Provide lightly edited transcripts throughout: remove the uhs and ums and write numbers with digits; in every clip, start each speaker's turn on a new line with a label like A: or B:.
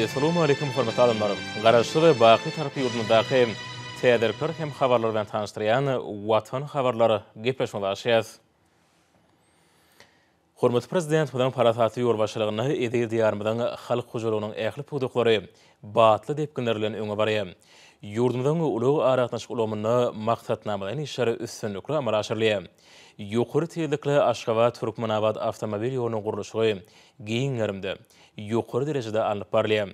A: Assalamu alaikum hormatly adamlarym. Garaşly we baqy tarapy ýurdundaky täderkör hem habarlar bilen tanışdyrýan Watan habarlary gepleşmeli. Hormatly prezident bilen parasaty ýurbaşlygyny edi diýarymyň halk hujulugynyň ähli puduklary batly depkinlerlen öňe barýar. Ýurdumyň uly aratnaşyk ulamyny maksatnamadan işleri üstünlikle amal aşyrylýar. Ýokary teýdikli Aşgabat Türkmenabad awtomobil ýolunyň gurulşy giňerimde ýokary derejede alınıp barylýar.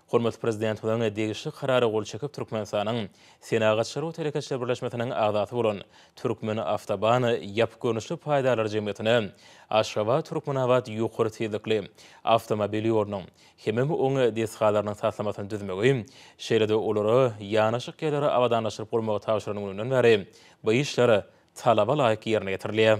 A: Hormatly prezident bilen degişli karary gol çekip Türkmenistanyň Senagatçylary Telekeçler Birleşmesiniň agdaty bolan Türkmen Awtobany ýap görnüşli paýdalar jemgyýetine Aşgabat Türkmenabad ýokary teýdikli awtomobil ýolunyň hemem oňa desgalarynyň saslamasyny düzmegi şeýlede olary ýanaşyk gelere awadanlaşyryp bolmagy tawşyranyň bäri bu işleri talaba laýyk ýerine getirilýär.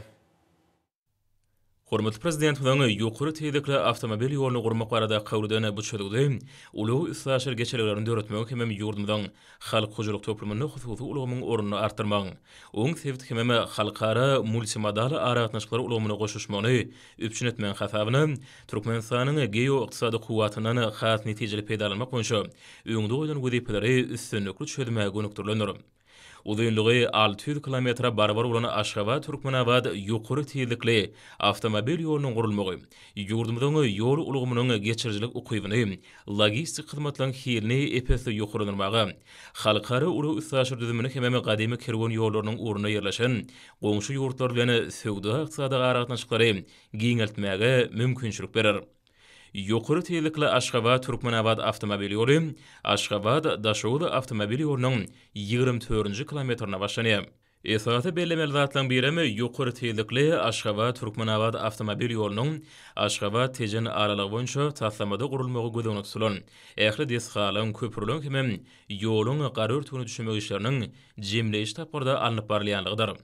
A: Hormatly prezident bilen ýokary teýdikli awtomobil ýoluny gurmak barada gowludyny bu çöldügde uly üslaşyr geçeleglerini döretmek hem ýurdumyň halk hujuluk toplumyny hususy ulgamyň oruny artdyrmak. Oň sebäp hem halkara multimodal aratnaşyklar ulamyny goşuşmagy üpçün etmän hasabyny Türkmenistanyň geo-ykdysady kuwwatynyň has netijeli peýdalanmak boýunça öňde goýulan wezipleri üstünlikli çözmäge gönükdirlendir. Uzunluğu 600 kilometre barbar olan Aşgabat Türkmenabad ýokary teýdikli awtomobil ýolunyň gurulmagy, ýurdumyň ýol ulgamynyň geçirjilik ukybyny, logistik hyzmatlaryň hilini epesli ýokarydyrmagy, halkara uly üslaşyr düzümini hem gadymy kerwan ýollarynyň uruny ýerleşen, goňşy ýurtlar bilen söwda ykdysady aratnaşyklary giňeltmäge mümkinçilik berer. Ýokary teýdikli Aşgabat Türkmenabad awtomobil ýoly Aşgabat Daşowda awtomobil ýolunyň 24-nji kilometrine başlanýar. Esasy bellemeli zatlaryň birimi ýokary teýdikli Aşgabat Türkmenabad awtomobil ýolunyň Aşgabat Tejen aralygy boýunça taslamada gurulmagy gödegine tutulan ähli desgalan köprülen hem ýoluň garar tuny düşürmek işleriniň jemleýiş tapgarda alınıp barylýanlygydyr.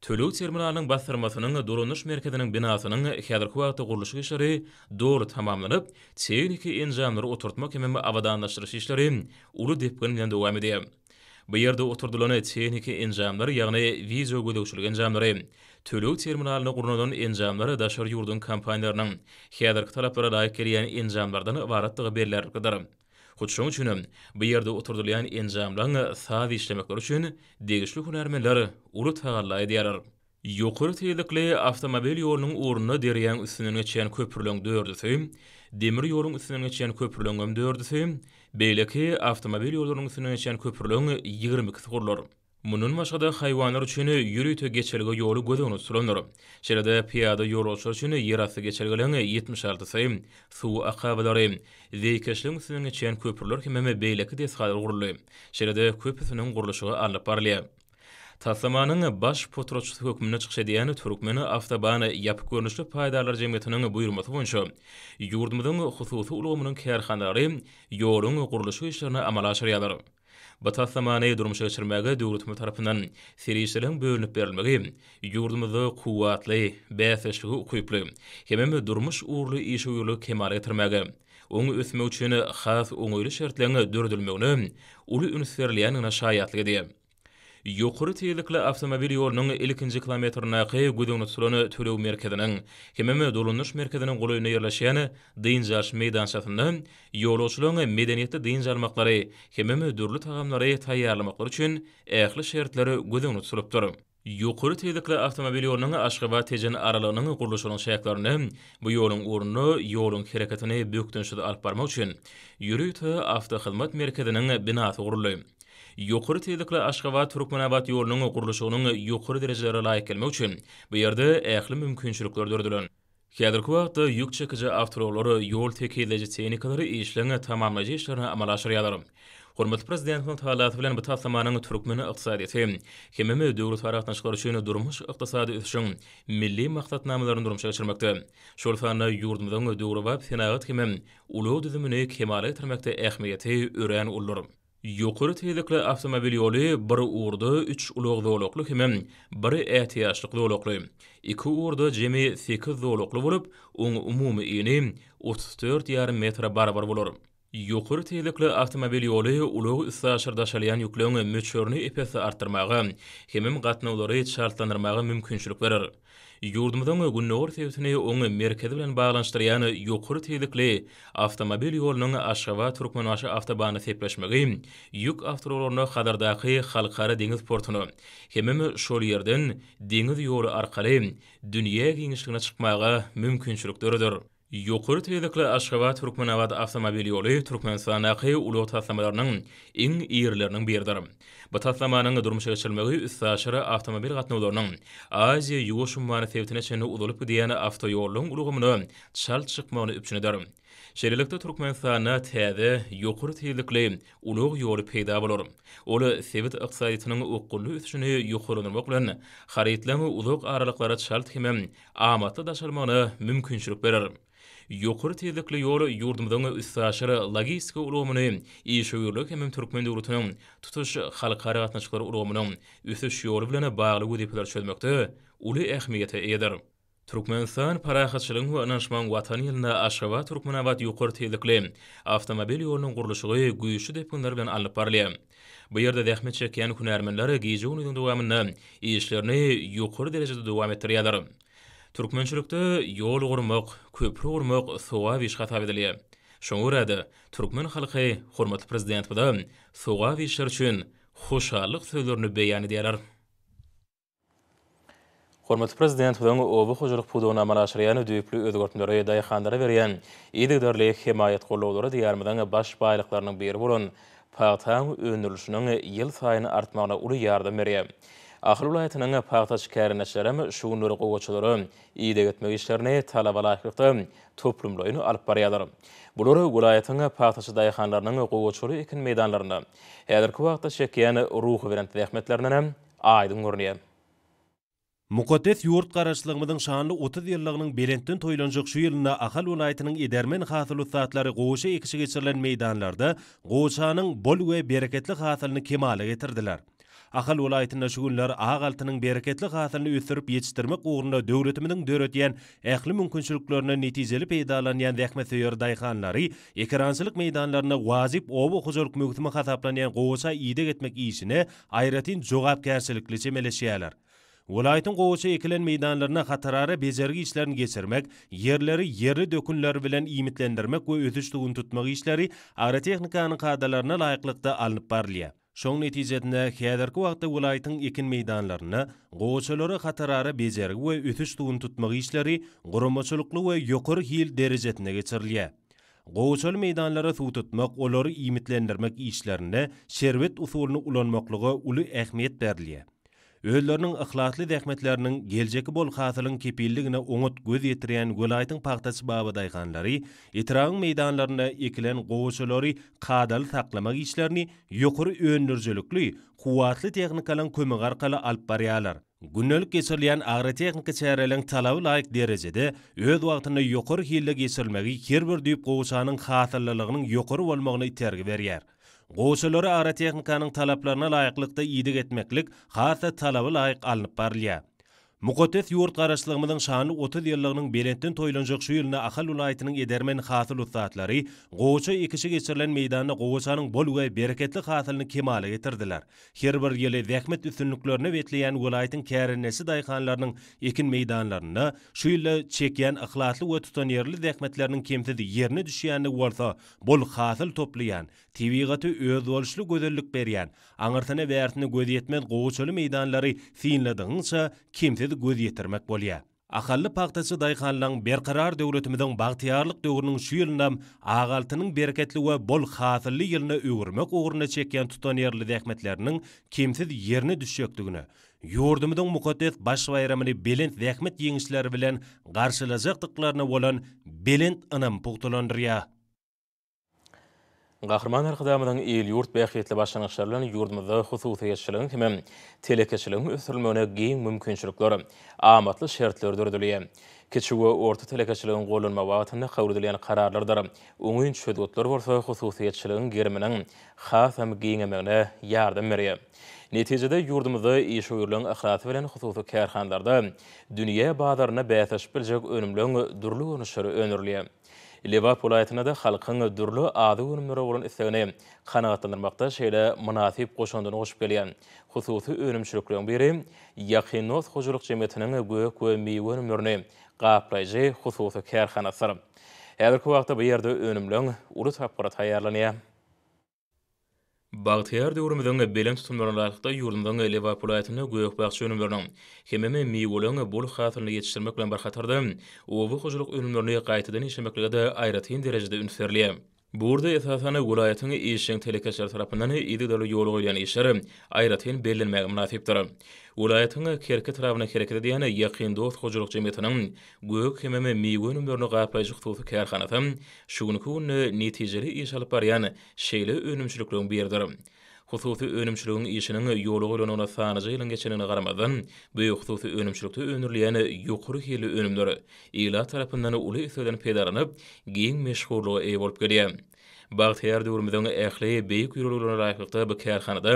A: Tölük terminalynyň bastyrmasynyň dolanyş merkeziniň binasynyň häzirki wagtda gurulşy işleri dogry tamamlanyp, tehnik enjamlary oturtmak hem awadanlaşdyryş işleri uly depkin bilen dowam edýär. Bu ýerde oturdulan tehnik enjamlar, ýagny video gödegçilik enjamlary, tölük terminalyny gurnadan enjamlary daşary ýurdun kompaniýalarynyň häzirki talaplara laýyk gelýän enjamlardan ibaratdygy berilýär. Şoň üçin bu ýerde oturdulan enjamlaryň sady işlemekleri üçin degişli hunarmenler uly tagalla edýär. Ýokary teýdikli awtomobil ýolunyň uruny derýän üstünden geçen köprüleň dördüsi, demir ýolunyň üstünden geçen köprüleň dördüsi, beýleki awtomobil ýolarynyň üstünden geçen köprüleň 22 gurulur. Munun başga haýwanlar üçin ýürüýte geçerge ýoly gödegine tutulandyr. Şeýlede piýada ýolagçylar üçin ýerasty geçergeleň 76-sy, suw akabalary, zeýkeşliň üstünden geçen köprüler hem beýleki desgalar gurulýar. Şeýlede köprüsiniň gurulşy alyp barylýar. Taslamanyň baş potroçysy hökmüne çykyş edýän Türkmen Awtobany ýap görnüşli paýdalar jemgyýetiniň buýrmasy boýunça ýurdumyň hususy ulgamynyň kärhanalary ýoluň gurulşy işlerini amala aşyrýarlar. Bu taslamany durmuşa geçirmäge döwlet tarapyndan serişlerin bölünip berilmegi, ýurdumyzy kuwwatly, bäsleşigi ukyply, hem durmuş uğurly iş ýoly kemale getirmäge, oňy ösmek üçin has oňoýly şertlerine dördülmegini uly ünsürleýän şaýatlyk edýär. Ýokary teýdikli awtomobil ýolunyň 2-nji kilometrinaky gödegine tutulan tölew merkeziniň hem dolanyş merkeziniň goýlyna ýerleşýän dynjaş meýdançasynda ýolagçylaryň medeniýetli dynjalmaklary hem dürli tagamlary taýýarlamaklary üçin ähli şertleri gödegine tutulypdyr. Ýokary teýdikli awtomobil ýolunyň Aşgabat Tejen aralygynyň gurulşynyň şäherlerini bu ýoluň uruny, ýoluň hereketini bökdünşide alyp barmak üçin ýürüýte awtohyzmat merkeziniň binasy gurulýar. Ýokary teýdikli Aşgabat Türkmenabad ýolunyň gurulşynyň ýokary derejelere laýyk gelmek üçin bu ýerde ähli mümkinçilikler dördilen. Häzirki wagtda ýük çekiji awtolary, ýol tekeýleji tehnikalary işlerini tamamlaýjy işlerini amala aşyrýarlar. Hormatly prezidentiň talaty bilen bu taslamanyň Türkmen ykdysadyety hem döwlet aratnaşyklary üçin durmuş ykdysady ösüşiň milli maksatnamalaryny durmuşa geçirmekde. Şol sanda ýurdumyň döwri we senagat hem uly düzümini kemale getirmekde ähmiýeti ören ulur. Ýokary teýdikli awtomobil ýoly bir uğurda 3 ulug zolokly hem bir ähtiýaçlyk zolokly. 2 uğurda jemi 8 zolokly bolup, oň umumy eni 34,5 metre barbar bolar. Ýokary teýdikli awtomobil ýoly ulug üslaşyr daşalýan ýüklerini möçörni epesli artdyrmagy hem gatnawlary çartlandyrmagy mümkinçilik berer. Yurdumyzyň günnäwür sebäpini oňy merkezi bilen baglanşdyrýan ýokary teýdikli awtomobil ýolunyň Aşgabat Türkmenbaşy awtobany sepleşmegi ýük awtolaryna hadardaky halkara deňiz portuny hemem şol ýerden deňiz ýoly arkaly dünýä giňişligine çykmaga mümkinçilikderidir. Ýokary teýdikli Aşgabat Türkmenabad awtomobil ýoly Türkmenistanaky uly taslamalarynın iň ýerleriniň biridir. Bu taslamanyň durmuşa geçirilmegi üstaşary awtomobil gatnawlarynyň Aziýa ýuwuşmany sebäpine çenli udalyp gidiýän awtoýoluň ulgamyny çal çykmagyny üpçünedir. Şeýlelikde Türkmenistana täze ýokary teýdikli uly ýoly peýda bolar. Ol sebit ykdysadynyň ukkully üstüni ýokarlandyrmak bilen harytlamy uzak aralyklara çal hemem amatly daşalmagyna mümkinçilik berer. Ýokary teýdikli ýol ýurdumyzyň üstaşary logistika ulgamyny işeýürlük hemem Türkmen döwletiniň tutuş halkara gatnaşyklary ulgamynyň üsüş ýoly bilen bagly wezipler çözmekde uly ähmiýete eýdir. Türkmenistan parahatçylygyň we anaşmaň watan ýylyna Aşgabat Türkmenabad ýokary teýdikli awtomobil ýolunyň gurulşygy güýçli depinler bilen alyp barylýar. Bu ýerde zähmet çekýän hünärmenler geýje unuň dowamyny işlerini ýokary derejede dowam etdirýärler. Türkmençilikde ýol gurmak, köprü gurmak sowa iş hatap edilýär. Şoňa görä Türkmen halky hormatly prezident bilen sowa işler üçin hoşallyk sözlerini beýan edýärler. Hormatly prezident bilen oba hojalyk pudugyna amalaşyrýan düýpli özgörtmelere daýyhandara berýän ýigdirlik himayet gollawlary diýermeden baş baýlyklarynyň biri bolan paýtaň öňürilişiniň ýyl saýyny artmagyna uly ýardam berýär. Ahly vilayatynyň paýta şäherneşlerimi şu günleri gowaçylary ýyda getmek işlerini talabalarlykda toplumlaryny alyp barýarlar. Bular vilayatyň paýtaçy daýyhanlarynyň gowaçyly ekin meýdanlarynda häzirki wagtda çekýän ruhy bilen tähmetleriniň aýdyn görnýär.
B: Mukaddes ýurt garaşlygymyzyň şanly 30 ýyllygynyň belentden toýlanjak şu ýylyna Ahal welaýatynyň edermen hasyl satlary goşa ekişi geçirilen meýdanlarda goşanyň bol we bereketli hasylyny kemale getirdiler. Ahal welaýatyna şu günler agaltynyň bereketli hasylyny ösürip ýetişdirmek ugrunda döwletimiň döretýän ähli mümkinçiliklerini netijeli peýdalanýan zähmet söýer daýhanlary ekrançylyk meýdanlaryna wazip oba hojalyk mögtüme hasaplanýan goşa ýyda getmek işine aýratyn jogapkärçilikli çemeleşýärler. Welaýatyň goşa ekilen meýdanlaryna hatarara bejergi işlerini geçirmek, yerleri yerli dökünler bilen imitlendirmek we ötüşdigini tutmak işleri agrotehnikanyň kadalaryna laýyklykda alınıp barylýar. Şoň netijesinde häzirki wagtda welaýatyň ekin meýdanlaryna goşalary hatarara bejergi we ötüşdigini tutmak işleri guramaçylykly we ýokary hil derejesine geçirilýär. Goşaly meýdanlara suw tutmak, olary imitlendirmek işlerine şerbet usulyny ulanmaklygy uly ähmiýet berilýär. Ölleriniň ihlasly zähmetleriniň geljeki bol hasylyň kepilligine oňat göz ýetirýän welaýatyň paýtaçy baba daýhanlary itiraň meýdanlaryna ekilen goşalary kadaly saklamak işlerini ýokary öňürjelikli, kuwatly tehnikalaryň kömegi arkaly alyp barýarlar. Günnelik geçirilýän agrotehnika çäreleriň talaby laýyk derejede öz wagtyny ýokary hille geçirilmegi her bir düýp goşanyň hasyllygynyň ýokary bolmagyny itergi berýär. Goşalary agrotehnikanyň talaplaryna laýyklykda ýyda getmeklik hasa talaby laýyk alınıp barylýar. Mukaddes ýurt garaşlygymyzyň şanly 30 ýyllygynyň belentden toýlanjak şu ýylyna Ahal welaýatynyň edermen hasyl satlary goşa ekişi geçirilen meýdanda goşanyň bol we bereketli hasylyny kemale getirdiler. Her bir ýyly zähmet üstünliklerini wetleýän welaýatyň kärnesi daýhanlarynyň ekin meýdanlaryna şu ýyly çekýän ihlasly we tutanýarly zähmetleriniň kemsidi ýerine düşýänligi bolsa, bol hasyl toplaýan, tebigaty öz bolşly gözellik berýän, aňyrtyna bärtini göz ýetmez goşaly meýdanlary synladigyňça kemsidi göz ýetirmek bolýar. Ahally paýtaçy daýhanlaryň berkarar döwletimiziň bagtyarlyk döwrüniň şu ýylynda agaltynyň bereketli we bol hasylly ýylyna öwürmek ugruna çekýän tutanýarly zähmetleriniň kemsiz ýerine düşýekdigini, ýurdumyzyň mukaddes baş bayramyny belent zähmet ýeňişleri bilen garşylajakdyklaryna bolan belent ynam pugtulandyrýar.
A: Gahrman arkadamyň el ýurt bähiyetli başlanýyşlar bilen ýurdumyzda hususy ýetişligiň hem telekeçiligiň ösürilmegine giň mümkinçilikleri, amatly şertler döredilýär. Kiçik we orta telekeçiligiň gollanma wagtyna kabul edilen kararlarlar öňün çödgötler bolsa hususy ýetişligiň germeniň has hem giňemegine ýardam berýär. Netijede ýurdumyzda işeýürlüň ahlasy bilen hususy kärhanlarda dünýä bazaryna bäseş biljek önümlüň durly görnüşleri öňürilýär. Liverpool ayetine de halkın dürlü adı önümleri olan istegini kanatlandırmakta şeyle münasip koşandan hoşup gelen hususi önümçülüklerin biri Yakinos Hoculuq Cemiyetinin gök ve meyve önümlerini qaplayıcı hususi kärhanasır. Häzirki wagtda bu ýerde önümlüň uly tapgyrat taýýarlanýar. Bagtyar döwrümden belen tutumlaryna ýarykda ýurdumdan Liverpool aýatyny göýük bagçy önümleriniň hememe meýwelerini bol hatyryny ýetişdirmek bilen barhatarda owy hojuluk önümlerini gaýtadan işlemeklige de aýratyn derejede ünserliýär. Burada esasana welaýatyň işiň telekeçler tarapyndan ýygydaly ýol goýulan işler aýratyn bellenmäge münasipdir. Welaýatyň kerke tarapyna kereke diýen Ýakyn dost hojuluk jemgyýetiniň göýük hememe meýwe önümlerini gaýpaýjy hususy kärhanasy şuňky netijeli iş alyp barýan şeýle önümçülüklerin biridir. Hususy önümçülügiň işiniň ýoly goýulanyna sanyjy ýylyň geçenine garamadan bu hususy önümçülükde önürleýän ýokary hili önümleri ýyla tarapyndan uly iseden pedaranyp giň meşgullygy eý bolup gelýär. Bagtyar döwrümden ähli beýik ýolgylaryna laýykly bu kärhanada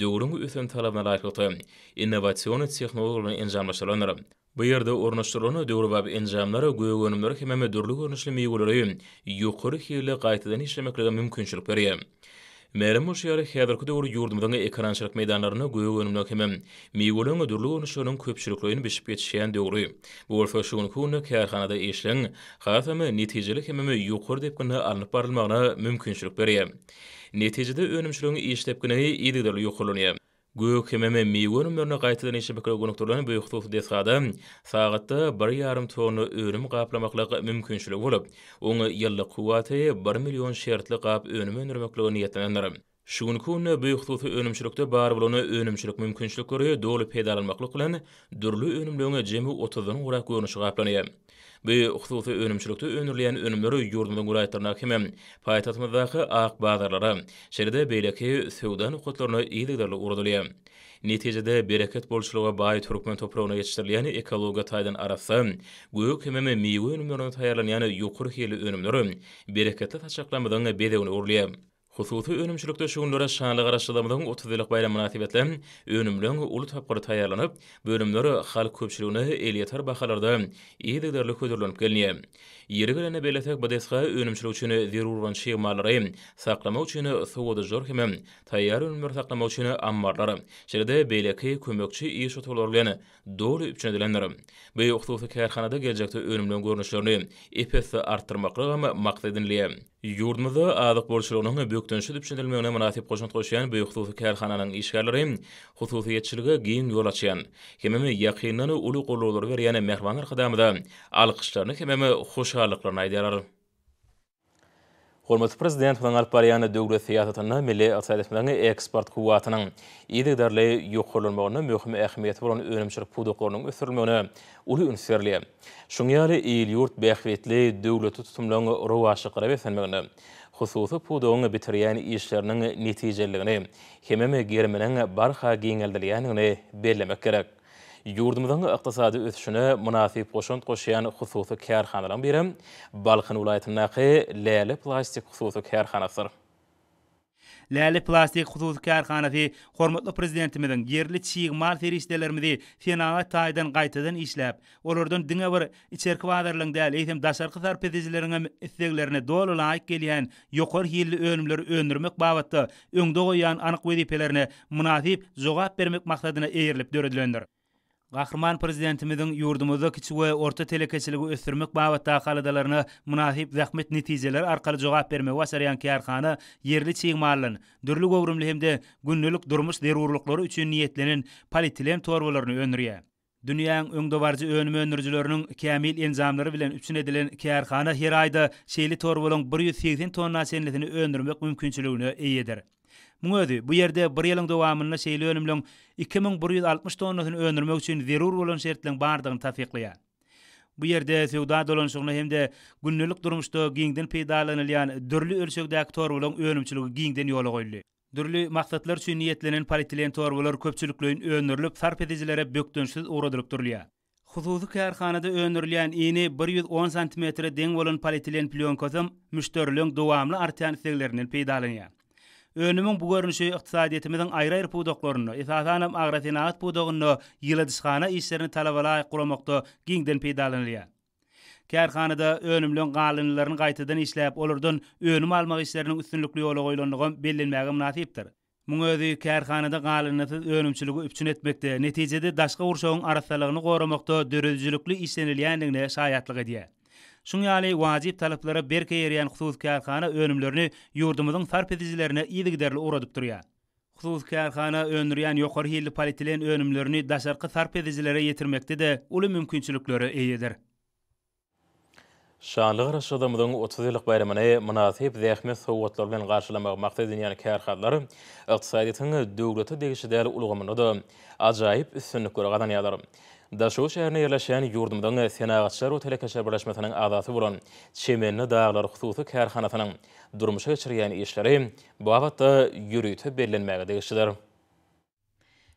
A: döwrüň ösen talabyna laýykly innovasiýon tehnologiýalaryny enjamlaşdyrylar. Bu ýerde ornaşdyrylan döwrübab enjamlary göýük önümleri hemem dürli görnüşli meýweleri ýokary hili gaýtadan işlemeklige mümkinçilik berýär. Merim bu şeýle häzirki döwür ýurdumyň ekrançylyk meýdanlaryna göýük önümler hemem meýweleň dürli görnüşleriniň köpçüliklerini beşip ýetişýän döwri. Bu bolsa şuňky kärhanada işleň hasamy netijeli hemem ýokary depgine alınıp barylmagyna mümkinçilik berýär. Netijede önümçülügiň işlepgine ýygydaly ýokurlanýar. Göýük hememe meýwe önümlerine gaýtadan işlemekle gonukturlanan bu hususy desada sagatda 1,5 tonu önüm gaplamaklyk mümkinçilik bolup, oňa ýyllyk kuwaty 1 million şertli gap önüm öndürmekle niýetlenenler. Şuňky bu hususy önümçilikde bar bolan önümçilik mümkinçilikleri doly pedalanmaklyk bilen dürli önümlerine jemi 30-dan gurak görnüşi gaplanýar. Bu hususy önümçilikde önürleýän önümleri ýurdumyň guraýtlaryna hemem paýtatymyzdaky ak bazarlara, şeýle beýleki sowda nukatlaryna ýygydaly uradylýar. Netijede bereket bolçuluğa baý Türkmen toprağına ýetişdirilýän ekologiýa taýdan arasy göýük hemem meýwe önümlerini taýýarlanýan ýokary hili önümleri bereketli taçaklamadan bedewini urlýar. Hususy önümçülükde şuňlara şanly garaşdyrmadan 30 ýyllyk bayram münasibetlen önümleň uly tapgyry taýýarlanyp, bölümleri halk köpçüligine eliýetar bahalarda ýygydarly ködürlenip gelýär. Ýeri gelene beletek bu desga önümçülük üçin zerurwan şeýmalary saklamak üçin sowda jor hemem taýýar önümler saklamak üçin ammarlar, şeýle beýleki kömekçi iş otolary bilen doly üçnedilenler. Bu hususy kärhanada geljekde önümleň görnüşlerini epesde artdyrmaklygy maksat edilýär. Ýurdumyzda azyk bolçulugynyň bökdönşi düşünilmegine münasip goşunt goşýan bu hususy kärhananyň işgärleri hususiýetçiligi giň ýol açýan. Hemem ýakynany uly gollawlary berýän mehmanlar hadamyda alkyşlaryny hemem hoşallyklaryny aýdýarlar. Hormatly prezident bilen alyp barýan döwlet syýasatyna milli ykdysadyň eksport kuwatynyň ýygydarly ýokurlanmagyna möhüm ähmiýeti bolan önümçilik pudoklarynyň ösürilmegine uly ünserliýär. Şuňýaly ýurt bähwetli döwleti tutumlaryň rowaşlygyna besenmegine, hususy pudogyny bitirýän işleriniň netijeligini hemem germeniň barha giňeldilýänini bellemek gerek. Ýurdumyzyň ykdysady ösüşine münasip goşunt goşýan hususy kärhanalaryň biri Balkyn welaýatyndaky Läli plastik hususy kärhanasy.
C: Läli plastik hususy kärhanasy hormatly prezidentimiziň yerli çyýgmal ferişdelerimizi fenaga taýdan gaýtadan işläp, olardan diňe bir içerki bazarlaryň däl, eýsem daşarky sarpedizleriň isleglerine dolu laýyk gelýän ýokary hilli önümleri öndürmek babatda öňde goýan anyk wezipelerini münasip jogap bermek maksadyna eýerilip döredilendir. Gahrman prezidentimiziň ýurdumyzda kiçik we orta telekeçiligi ösdürmek babatda galadalarına münasip zähmet netijeler arkaly jogap bermek wasaryan kärhana yerli çyýgmalyň dürli gowrumly hemde günnelik durmuş zerurlyklary üçin niýetlenen polietilen torbalaryny öndürýär. Dünýäň öňde barjy önüm öndürjüleriniň kämil enzamlary bilen üçin edilen kärhana her aýda şeýli torbalaryň 180 tonna senletini öndürmek mümkinçiligine eýeder. Muňözi bu ýerde bir ýylyň dowamyna şeýle önümleň 2160 tonnasyny öndürmek üçin zerur bolan şertleň bardygyny tasdiqlaýar. Bu ýerde sowda dolanşygyny hemde günnelik durmuşda giňden peýdalanylýan dürli ölçekdäki torbalaryň önümçiligi giňden ýola goýulýar. Dürli maksatlar üçin niýetlenen polietilen torbalar köpçüliklerin öndürilip sarp edicilere bökdönşsiz uğradyryp durulýar. Hususy kärhanada öndürilýän ýeni 110 cm deň bolan polietilen plyonkasy müşteriliň dowamly artýan isleglerinden peýdalanýar. Önümün bu görünüşi ykdysadiyetimiziň aýry-aýry pudoklaryny, esasanam agrosenat pudogyny ýyladyşgana işlerini talabalaýyk guramakda giňden peýdalanylýar. kärhanada önümlön galynlaryny gaýtadan işläp olardan önüm almak işleriniň üstünlikli ýola goýulandygy bellenmäge münasipdir. Muň özü kärhanada galynlysyz önümçiligi üpçün etmekde, netijede daşka urşagyň arasalygyny goramakda döredijilikli işlenilýändigine şaýatlyk edýär. Şuň ýaly wajib talaplara berke ýerýän husus kärhana önümlerini ýurdumyzyň sarp edijilerine ýygyderli uradyp durýar. Husus kärhana öndürýän ýokary hilli polietilen önümlerini daşarky sarp edijilere ýetirmekde de uly mümkinçilikleri eýedir.
A: Şanly garaşadymyň 30 ýyllyk bayramyny münasip zähmet sowgatlar bilen garşylamak maksat edilýän kärhanlar ykdysadytyň döwleti degişide ulgamyny da ajaýyp üstünlikleri gadanýarlar. Daşo şäherine ýerleşen ýurdumyň Senagatçylar we Telekeşer birleşmesiniň azasy bolan Çemenli daglar hususy kärhanasynyň durmuşa geçirýän işleri bu wagtda ýürüýte bellenmäge degişdir.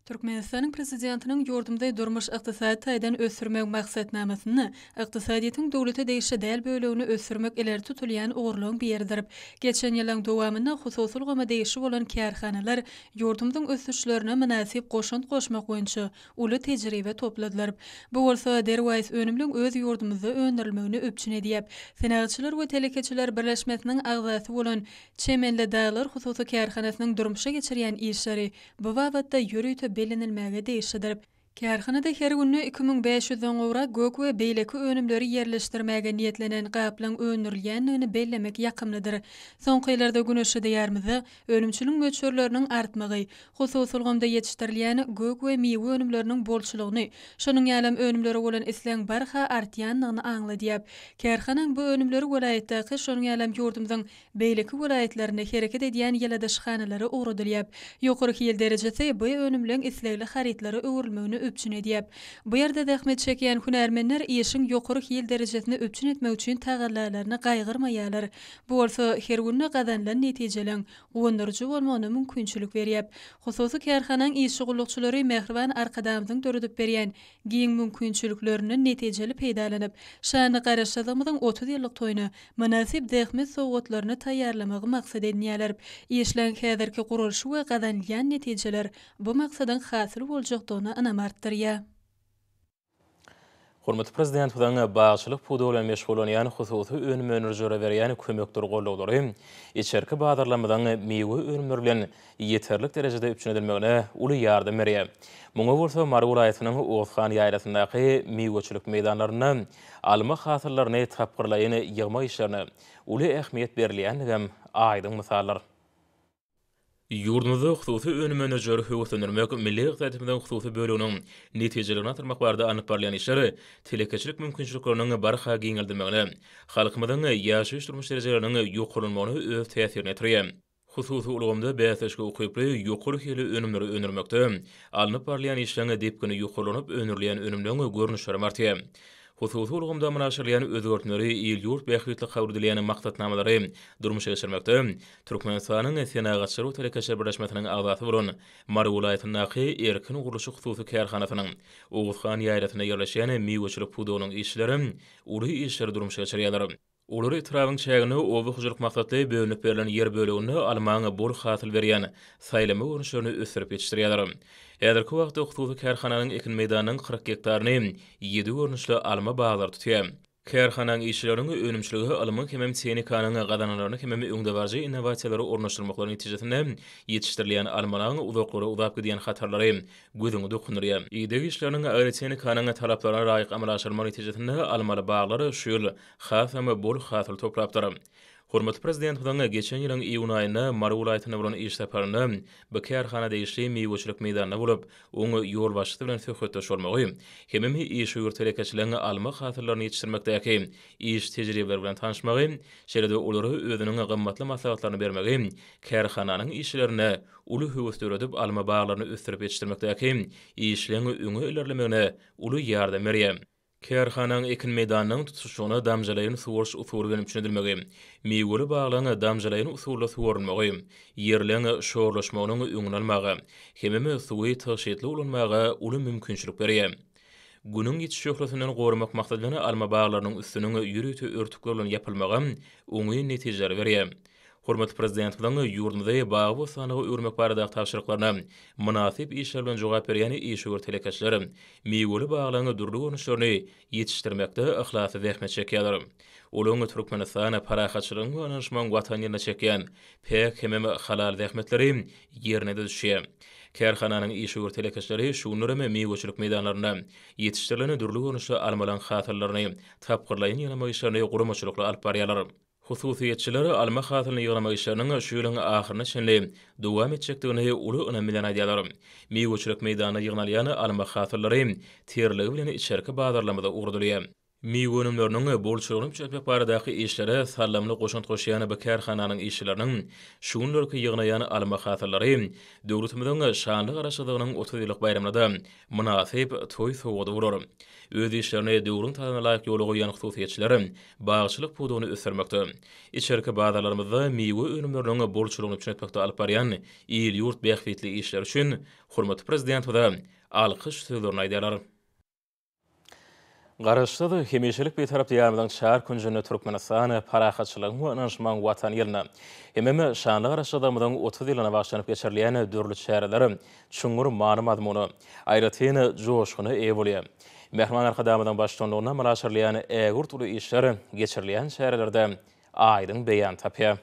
D: Türkmenistanyň prezidentiniň ýurdumda durmuş ykdysady taýdan ösürmek maksatnamasyny ykdysadyýetyň döwlete degişe däl bölegini ösürmek ileri tutulýan ogurlygyň berdirip, geçen ýylyň dowamynda hususy ulgama degişi bolan kärhanalar ýurdumyň ösüşlerine münasip goşun goşmak boýunça uly tejribe topladylar. Bu bolsa derwäs önümlüň öz ýurdumyzda öndürilmegini öpçün edýär. Senagatçylar we Telekeçiler birleşmesiniň agzasy bolan Çemenli daglar hususy kärhanasynyň durmuşa geçirýän işleri bu wagtda ýürüýte bellenilmäge degişdir. Kärhanada her günü 2500 gowra gök we beýleki önümleri ýerleşdirmäge niýetlenen gaplaň öndürilýändigini bellemek ýakymlydyr. Soňky ýyllarda güneşe diýärmizi önümçiliň möçürleriniň artmagy, hususy ulgamda ýetişdirilýän gök we meýwe önümleriniň bolçulygyny, şonuň ýalam önümleri bolan isleň barha artýandygyny aňladýar. Kärhanaň bu önümleri welaýetdäki şonuň ýalam ýurdumyň beýleki welaýetlerinde hereket edýän ýyladyşhanalary uğradylýar. Ýokary hil derejesi bu önümleň islegli harytlary öwrülmegini öpçün edýär. Bu ýerde zähmet çekýän hünärmenler işiň ýokary hil derejesini öpçün etmek üçin tagallarlaryny gaýgyrmaýarlar. Bu bolsa her günü gazanlan netijeleň gowandyrjy bolmagyna mümkinçilik berýär. Hususy kärhanaň işçilykçylary mehriban arkadamyň döredip berýän giň mümkinçiliklerini netijeli peýdalanyp, şany garaşadymyň 30 ýyllyk toýuny münasip zähmet sowgatlaryny taýýarlamagy maksat edýärler. Işleň häzirki gurulşy we gazanlan netijeler bu maksadyň hasyl boljakdygyna ynamar.
A: Hormatly prezident bilen bagşylyk puda bilen meşgul bolan hususy önüm önerjilere berýän kömekdir gollagdary, içerki badarlamydan meýwe önümleri bilen ýeterlik derejede üpçün edilmegine uly ýardam berýär. Muňa bolsa Mary welaýatynyň Ozgan ýaýrasyndaky meýweçilik meýdanlaryny alma hasyrlaryny tapgyrlaýan ýygma işlerine uly ähmiýet berilýändigem aýdyň misallar. Ýurdumyzda hususy önüm önerjilere höwetlendirmek milli ykdysadyň hususy böleginiň netijelerini atyrmak barada anyp barlayan işleri telekeçilik mümkinçilikleriniň barha giňeldirmegine, halkymyzyň ýaşaýyş durmuş derejeleriniň ýokurulmagyny öz täsirini etdirýär. Hususy ulgamda bäsleşge okyply ýokary hili önümleri önermekde, alnyp barlayan işleriň depkini ýokurlanyp önerilýän önümleriň görnüşleri artýar. Hususy ulgamda münasirlyan özgörtünleri ýurt bähwitli kabul edilýän maksatnamalary durmuşa geçirmekde, Türkmenistanyň Senagatçylar we Telekeşer birleşmesiniň agzasy bolan Mary welaýatyndaky erkin gurulşy hususy kärhanasynyň Ozgan ýaýrasyna ýerleşýän meýweçilik pudawynyň işleri uly işler durmuşa geçirýärler. Olary etrawyň çägini owy hujulyk maksatly bölünip berilen ýer bölegini almagy bol hasyl berýän saýlama görnüşlerini ösürip ýetişdirýärler. Häzirki wagtda hususy kärhananyň ekin meýdanynyň 40 hektaryny 7 görnüşli alma baglar tutýar. Kärhananyň işleriniň önümçiligi alymyň hemem tehnikanyň gadanalaryny hemem öňdebarjy innovasiýalary ornaşdyrmaklaryň netijesinde ýetişdirilýän almalaryň uzaklary uzap gidýän hatarlary gözüňe dokunurýar. Ýa-da işleriniň aýratykanyň talaplaryna laýyk amalaşdyrma netijesinde almaly baglary şu ýyl hasamy bol hasyl toplapdyr. Hormatly prezident bilen geçen ýylyň iýun aýynda Mary welaýatyna bolan iş saparyny bu kärhanada işleýän meýweçilik meýdanyna bolup, oňa ýol başçysy bilen söhbetdeş bolmagy, hemem iş ýurt telekeçileriniň alma hasyrlaryny ýetişdirmekdäki iş tejribeleri bilen tanışmagy, şeýle-de olary özüniň gymmatly maslahatlaryny bermegi, kärhananyň işlerine uly höwes öredip alma baglaryny ösürip ýetişdirmekdäki işlerini öňe ilerlemegine uly ýardam berýär. Kärhananyň ekin meýdanynyň tutuşygyna damjalaýan suwuruş usuly bilen düşünilmegi, meýweli baglaryny damjalaýan usulla suwurulmagy, ýerlerini şorlaşmagynyň öňüne almagy, hemem suwy taşytly ulanmagy uly mümkinçilik berýär. Günüň ýetişýäklerinden gorumak maksadyna alma baglarynyň üstüne ýürüýte örtükler bilen ýapylmagy oňy netijeler berýär. Hormat prezident bilen ýurdumyzda bagy bu sanagy örmek barada tapşyryklaryna münasip işler bilen jogap berýän işgör telekeşler meýweli baglanyň durly görnüşlerini ýetişdirmekde ihlasy zähmet çekýärler. Olaňy Türkmenistana parahatçylygyň we anşman watanyna çekýän pek hemem halal zähmetleri ýerine düşýär. Kerhananyň işgör telekeşleri şunlara meýweçilik meýdanlaryna ýetişdirilen durly görnüşli almalan hatyrlaryny tapgyrlaýan ýalama işlerini guramaçylykla alyp barýarlar. Hususiýetçileri alma hatyryny ýygnamak işleriniň şu ýylyň ahyryna şenli dowam etjekdigini uly önem bilen aýdýarlar. Meýweçilik meýdanyna ýygnalýan alma hatyrlary terligi bilen içerki badarlamada ugurdylýar. Meýwenimleriniň bolçulugyny çöpmek baradaky işlere sallamly goşant goşýany bu kerhananyň işleriniň şunlarky ýygnaýan alma hatyrlary döwletimiziň şanly garaşdygynyň 30 ýyllyk bayramynda münasip toý sowgady bolar. Öz işlerine döwrüň taýyna laýyk ýoly goýan hususiýetçiler bagçylyk puduny ösürmekde. İçerki badarlarymyzda meýwe önümleriniň bolçulugyny çöpmekde alyp barýan ýyl ýurt bähwetli işler üçin hormatly prezident we alkyş sözlerini aýdýarlar. Garaşdygy hemişelik bir tarap diýärmiň şäher künjüne Türkmenistan parahatçylygyň we anşman watan ýerine hemem şanly garaşdygymyň 30 ýylyna başlanyp geçirilýän dörli şäherler çuňur many mazmuny aýratyny joşgyny eýbolýar. Mehman arkadamydan başlanýan münasirlýän ägurt uly işler geçirilýän şäherlerde aýdyň beýan tapýar.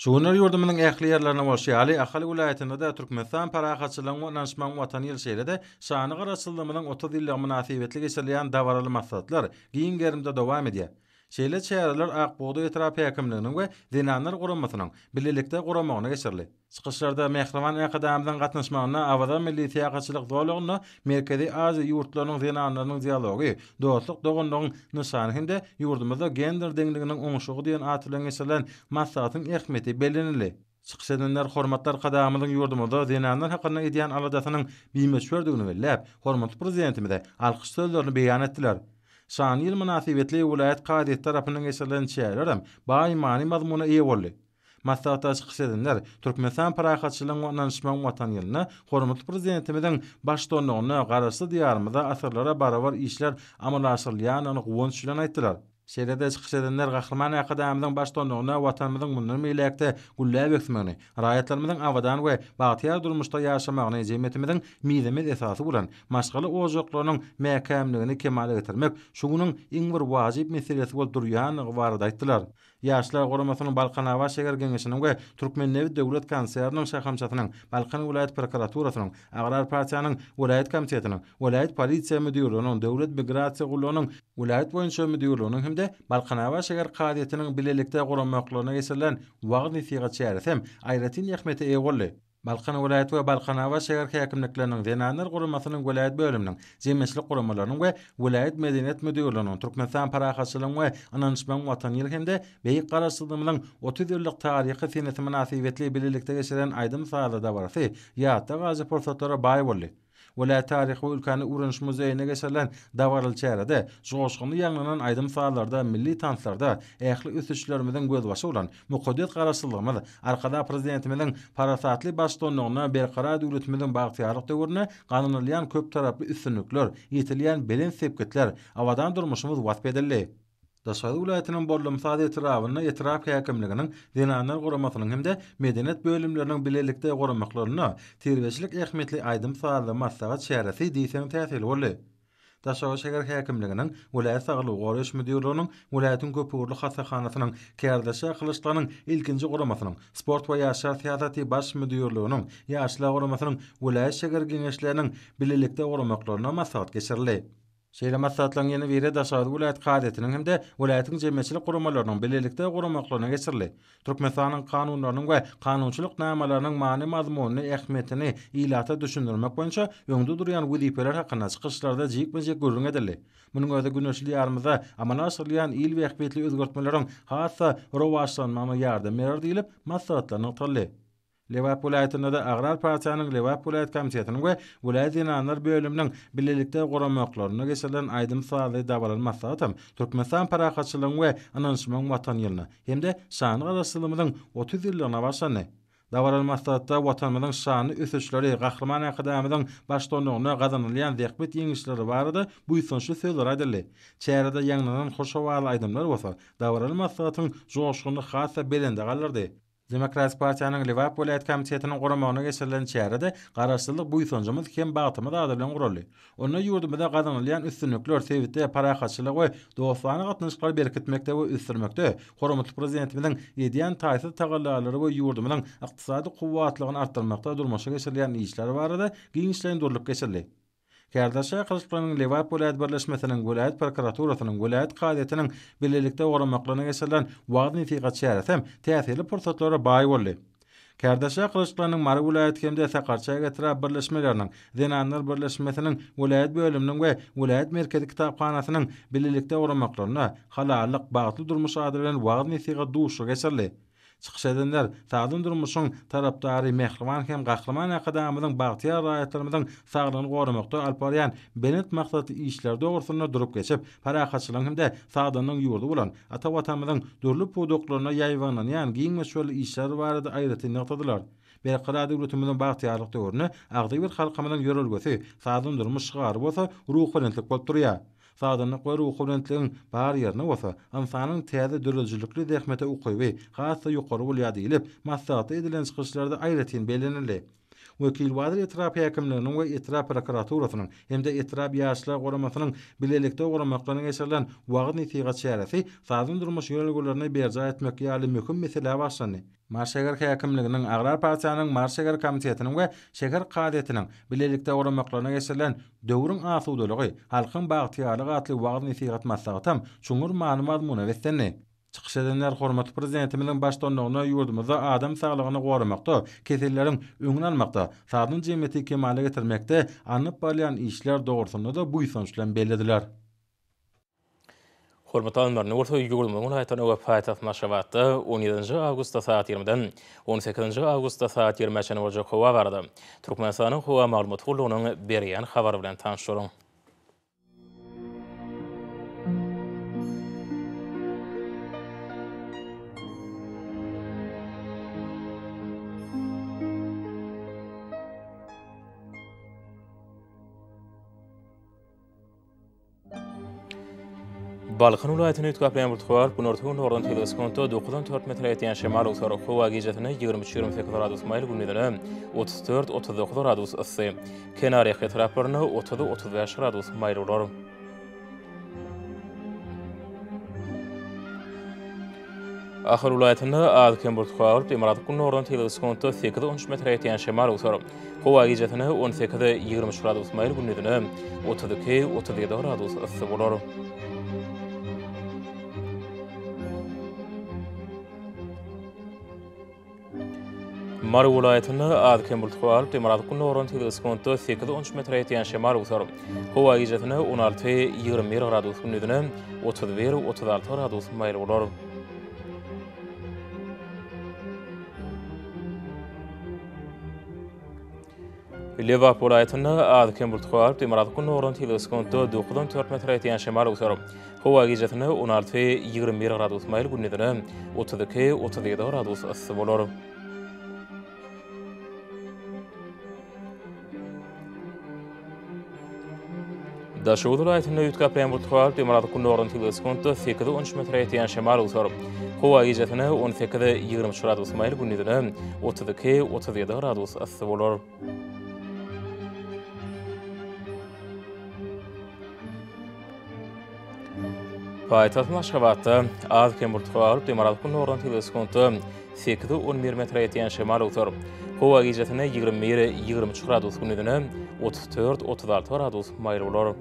E: Şuňlar ýurdumynyň ähli ýerlerine bolşýaly Ahali vilayetinde de Türkmenistan parahatçylygyň we anşman watan ýyl şeýlede şany garaşdygymyň 30 ýyllyk münasibetli geçirilýän dawaraly maksatlar giň gerimde dowam edýär. Şeýle şäherler Akboğda etrap häkimliginiň we dinanlar guramasynyň birlikde guramagyna geçirildi. Çykyşlarda Mehriman akadamydan gatnaşmagyna awada milli täýakçylyk dowlagyny Merkezi Aziýa ýurtlarynyň dinanlarynyň dialogy, dostluk dogunlygyň nyşany hinde ýurdumyzda gender deňliginiň oňşugy diýen atylan geçirilen maslahatyň ähmiýeti bellenildi. Çykyş edenler hormatlar kadamynyň ýurdumyzda dinanlar hakyna edýän aladasynyň bimeşwerdigini bellep, hormatly prezidentimize alkyş sözlerini beýan etdiler. Şany ýyl münasibetli vilayet kadyet tarapynyň geçirilen şäherler baýmany mazmuna eýe boldy. Maslahatda çykyş edenler Türkmenistan parahatçylygyň we anşman watan ýylyna hormatly prezidentimiziň başdanlygyna garaşly diýarymyzda asyrlara barabar işler amalaşylýanyny gowunç bilen aýtdylar. Şeýlede çykyş edenler gahrman akadamynyň başdanlygyna watanymyzyň mundan meýlekde gullap ösmegini, raýatlarymyzyň awadan we bagtyar durmuşda ýaşamagyny jemgyýetimiziň miýdemiz esasy bolan maşgaly ojaklarynyň mäkämligini kemale getirmek şuňyň iň bir wajyp meselesi bolup durýanyny barada aýtdylar. Ýaşlar goramasynyň Balkan Hawa şäher geňeşiniň we Türkmennewi döwlet kanserynyň şahamçatynyň Balkan vilayet prokuraturasynyň Agrar partiýanyň vilayet komitetiniň vilayet polisiýa müdürlüğiniň döwlet migrasiýa gullugynyň vilayet boýunça müdürlüğiniň hemde Balkan Hawa şäher kadyetiniň birlikde guramaklaryna geçirilen wagt nisigat şähersem aýratyn ähmiýeti eýe boldy. Balkan vilayeti we Balkan Hawa şäher häkimlikleriniň dinanlar guramasynyň vilayet bölüminiň jemgyýetçilik guramalarynyň we vilayet medeniýet müdürlüğiniň Türkmenistan parahatçylygyň we anşman watan ýyly hemde beýik garaşdygymyň 30 ýyllyk taryhy seneti münasibetli birlikde geçirilen aýdym saada barasy ýa-da gazy pursatlara baý boldy. Vilayet taryhy we ülkany urunuş muzeýine geçirilen dawarly çäherede joşgyny ýanglanan aýdym saatlarda milli tanslarda ähli üsüşlerimiziň gözbaşy bolan mukaddes garaşdygymyz arkada prezidentimiziň parasatly başdanlygyna berqarar döwletimiziň bagtyarlyk döwrüne ganynylýan köp taraply üstünlükler, ýetilýän belen sepketler awadan durmuşymyz wasp edildi. Daşary vilayetiniň bollum sady etrawyna etrap häkimliginiň dinanlar guramasynyň hemde medeniýet bölümleriniň birlikde guramaklaryna terbiýeçilik ähmiýetli aýdym saatly maslahat şähersi diýsen täsir boldy. Daşary şäher häkimliginiň vilayet saglyk goraş müdürlüğiniň vilayetin köpürli hasahanasynyň kärdeşe kılıçlarynyň ilkinji guramasynyň sport we ýaşar siýasaty baş müdürlüğiniň ýaşlar guramasynyň vilayet şäher geňeşleriniň birlikde guramaklaryna maslahat geçirildi. Şeýle maslahatlaryň ýene biri Daşary vilayet kadyetiniň hemde vilayetiň jemgyýetçilik guramalarynyň birlikde guramaklaryna geçirildi. Türkmenistanyň kanunlarynyň we kanunçylyk namalarynyň many mazmunyny ähmiýetini ilata düşündirmek boýunça öňde durýan wezipeler hakyna çykyşlarda jyk görüň edildi. Munyň öňde güneşli ýarymyzda amala asyrlayan il we ähmiýetli özgertmeleriň hassa rowaşlanmagyna ýardam berer diýilip maslahatlaryny tanly. Lewap vilayetinde de Agrar partiýanyň Lewap vilayet komitetiniň we vilayet dinanlar bölüminiň birlikde guramaklaryna geçirilen aýdym saatly dawalan maslahatam Türkmenistan parahatçylygyň we anşman watan ýylyna hemde şany garaşdygymyň 30 ýyllygyna başlandy. Dawaralmasda watanymyzyň şany ösüşleri, gahrman akademynyň başlanýagyna gazanylýan zähmet ýeňişleri barada bu ýysynçly sözler aýdyldy. Çäherede ýanglanan hoşawaly aýdymlar bolsa, dawaralmasdatyň joşgyny hassa belende galardy. Demokrat Partiýanyň Liwap Welaýat Komitetiniň goramagyna geçirilen çäherede garaşdyrlyk bu ýysynjymyz hem bagtymy da bilen guruldy. Onda ýurdumyzda gazanylýan üstünlükler sebäpde parahatçylyk we dostlany gatnaşyklary berkitmekde we üstürmekde hormatly prezidentimiziň ýediýän taýsy tagallalary we ýurdumyzyň ykdysady kuwwatlygyny artdyrmakda durmuşa geçirilen işler barada giňişlerin durlup geçirildi. Kardaşa Kılıçdaroğlu'nun Liwap Welaýat Birleşmesiniň Welaýat Prokuraturasynyň Welaýat Gazetiniň birlikde goramaklaryna geçirilen wagt netigat şäherem täsirli pursatlary baý boldy. Kardaşa Kılıçdaroğlu'nun Mary Welaýat hemde Sakarçaýa getirip birleşmeleriniň Zenanlar Birleşmesiniň Welaýat bölüminiň we Welaýat Merkezi Kitapxanasynyň birlikde goramaklaryna halallyk bagtly durmuş ady bilen wagt netigat duşy geçirildi. Çıkış edenler sağdın durmuşun tarapdary mehriban hem gahrman akademyzyň bagtyar raýatlarymyzyň saglygyny goramakda alparyan benet maksatly işler dogrusyna durup geçip parahatçylygyň hemde sağdynyň ýurdu bolan ata watanymyzyň dürli pudoklaryna ýaýwanlanýan giň meşgul işler barada aýraty nykdylar. Berqara döwletimiziň bagtyarlyk döwrüne agdy bir halkymyzyň ýörelgesi sağdyn durmuş çygar bolsa ruhlanetlik bolup durýar. Sağdanlyk we ruhlanetligiň bar ýerine bolsa, insanyň täze dürüjlikli zähmete ukyby, hassa ýokary bolýar diýilip, maslahat edilen çykyşlarda aýratyn belenildi. Wekil Wadir Etrap Häkimliginiň we Etrap Prokuraturasynyň hemde Etrap ýaşlar goramasynyň bilelikde goramaklaryna geçirilen wagt netigat şäheresi sağdyn durmuş ýörelgelerini berja etmek ýaly möhüm mesele başlandy. Marşeger Häkimliginiň Agrar Partiýanyň Marşeger Komitetiniň we Şeher Gadetiniň bilelikde goramaklaryna geçirilen döwrüň asudalygy, halkyň bagtyarlygy atly wagt netigat maslahatam çuňur many mazmuny wetdenli. Çıkış edenler hormatly prezidentimiziň başlanmagyna ýurdumyzda adam saglygyny goramakda, keselleriň öňüni almakda, sağdyn jemgyýeti kemale getirmekde anyp barýan işler dogrusyna da bu ýysynçlar bellediler.
A: Hormatly anlarny orta ýurdumagyň aýtany we paýtaxt Maşawatda 17-nji awgustda saat 20-den 18-nji awgustda saat 20-çe boljak howa barada. Türkmenistanyň howa maglumat gurulunyň berýän habary bilen tanışýaryň. Balkan vilayatyny ütkaplan burtwar bunortuň nordan teleskonto 9-4 metr ýetýän şemal uçary howa gijetine 23-28 gradus maýl gündizine 34-39 gradus ysy. Kenariýa etraplaryna 30-35 gradus maýl bolar. Ahir vilayatyny Adkem burtwar Demiratuň nordan teleskonto 8-13 metr ýetýän şemal uçary howa gijetine 18-20 gradus maýl gündizine 32-37 gradus ysy bolar. Mary vilayatyny Adkem burtwar Demiratuň nordan teleskonto 8-13 metr ýetýän şemal uçary howa gijetine 16-21 gradus gündizine 31-36 gradus maýl bolar. Liwap vilayatyny Adkem burtwar Demiratuň nordan teleskonto 9-4 metr ýetýän şemal uçary howa gijetine 16-21 gradus maýl gündizine 32-37 gradus ysy bolar. Daşowul vilayatyny ütkaplan burtwar Demiratuň nordan teleskonto 8-13 metr ýetýän şemal uçary howa gijetine 18-20 gradus maýl gündizine 32-37 gradus ysy bolar. Paýtaxt Maşawatda Adkem burtwar Demiratuň nordan teleskonto 8-11 metr ýetýän şemal uçary howa gijetine 21-23 gradus gündizine 34-36 gradus maýl bolar.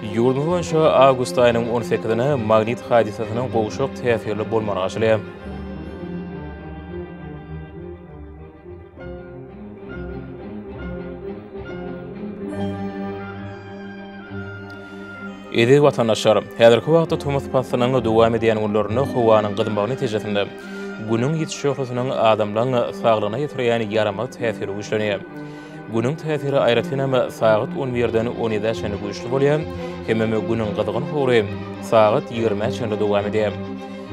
A: Ýurdumyz boýunça awgust aýynyň 18-ine magnit hadisasynyň gowuşak täsirli bolmagy aşylýar. Edi watandaşlar, häzirki wagtda Tomas Pasanyň dowam edýän günlerini howanyň gyzmagy netijesinde günüň ýetişýärligiň adamlaryň saglygyna ýetirýän ýaramak täsiri güýçlenýär. Günün täsiri aýratynamy saat 11-den 17-şe güýçli bolýar, hememe günün gydygyny hory saat 20-şe dowam edýär.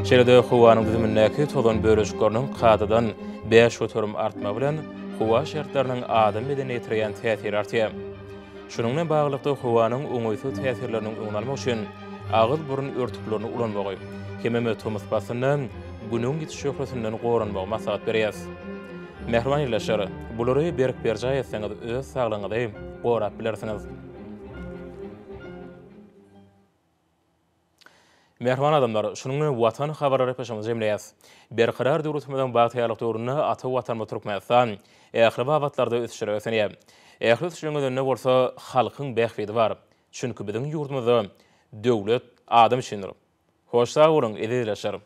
A: Şeýle howanyň düzümindäki tozan bölüşikleriniň kadadan 5 oturum artma bilen howa şertleriniň adam bedene ýetirýän täsiri artýar. Şununla baglykda howanyň oňoýsuz täsirleriniň öňalmak üçin agyz burun örtüklerini ulanmagy, hememe tomus basyny günün ýetişýärlerinden goranmagy maslahat berýär. Mehriban ýerleşer, bulary berip berjay etseňiz öz saglygyňyzy gorap bilersiňiz. Mehriban adamlar, şununla watan habarlary peşimize jemleýär. Berqarar döwletimiň bagtyalyk döwrüne ata watan oturmakdan, ähli wagtlarda ösüşür ösenýär. Ähli şeňizde bolsa halkyň bähbidi bar. Çünki biziň ýurdumyzda döwlet adam üçindir. Hoş sag bolun, edilýär.